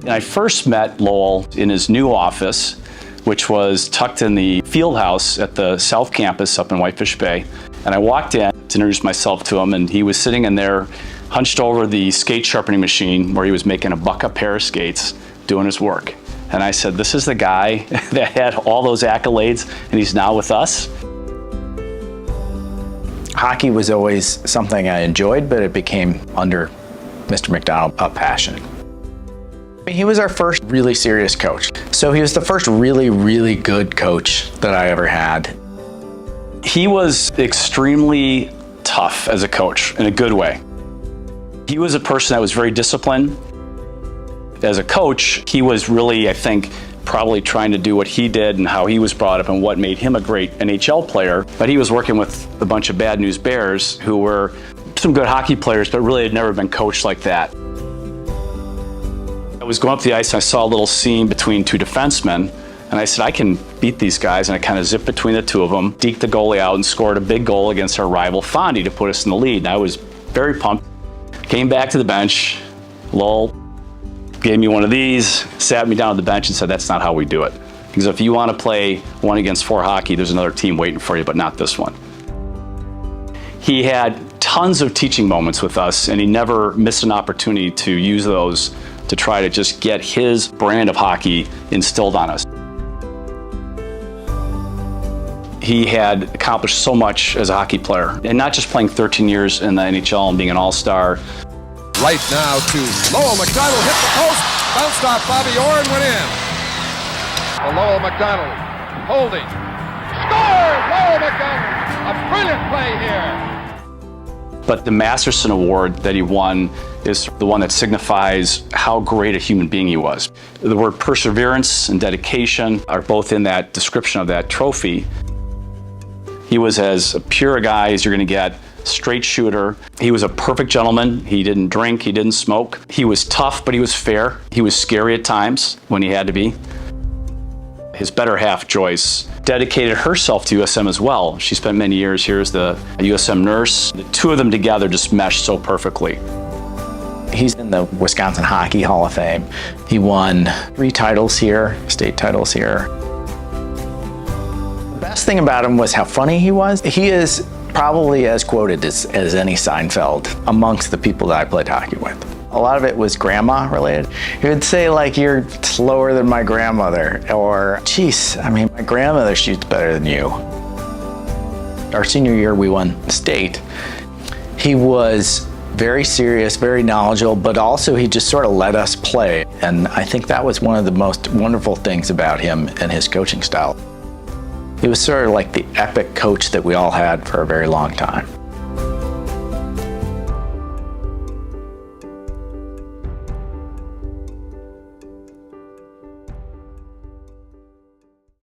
And I first met Lowell in his new office, which was tucked in the field house at the South Campus up in Whitefish Bay. And I walked in to introduce myself to him, and he was sitting in there, hunched over the skate sharpening machine where he was making a buck-up pair of skates, doing his work. And I said, this is the guy that had all those accolades, and he's now with us. Hockey was always something I enjoyed, but it became, under Mr. MacDonald, a passion. He was our first really serious coach. So he was the first really, really good coach that I ever had. He was extremely tough as a coach in a good way. He was a person that was very disciplined. As a coach, he was really, I think, probably trying to do what he did and how he was brought up and what made him a great NHL player. But he was working with a bunch of Bad News Bears who were some good hockey players, but really had never been coached like that. I was going up the ice and I saw a little seam between two defensemen, and I said, I can beat these guys, and I kind of zipped between the two of them, deked the goalie out, and scored a big goal against our rival Fondy to put us in the lead. And I was very pumped. Came back to the bench. Lowell gave me one of these, sat me down at the bench and said, that's not how we do it. Because if you want to play 1-against-4 hockey, there's another team waiting for you, but not this one. He had tons of teaching moments with us, and he never missed an opportunity to use those to try to just get his brand of hockey instilled on us. He had accomplished so much as a hockey player, and not just playing 13 years in the NHL and being an all-star. Right now to Lowell MacDonald, hit the post, bounced off Bobby Orr and went in. Lowell MacDonald holding, scores! Lowell MacDonald, a brilliant play here. But the Masterson Award that he won is the one that signifies how great a human being he was. The word perseverance and dedication are both in that description of that trophy. He was as pure a guy as you're going to get, straight shooter. He was a perfect gentleman. He didn't drink, he didn't smoke. He was tough, but he was fair. He was scary at times when he had to be. His better half, Joyce, dedicated herself to USM as well. She spent many years here as the USM nurse. The two of them together just meshed so perfectly. He's in the Wisconsin Hockey Hall of Fame. He won 3 titles here, state titles here. The best thing about him was how funny he was. He is probably as quoted as any Seinfeld amongst the people that I played hockey with. A lot of it was grandma related. He would say, like, you're slower than my grandmother, or, geez, I mean, my grandmother shoots better than you. Our senior year, we won state. He was very serious, very knowledgeable, but also he just sort of let us play. And I think that was one of the most wonderful things about him and his coaching style. He was sort of like the epic coach that we all had for a very long time.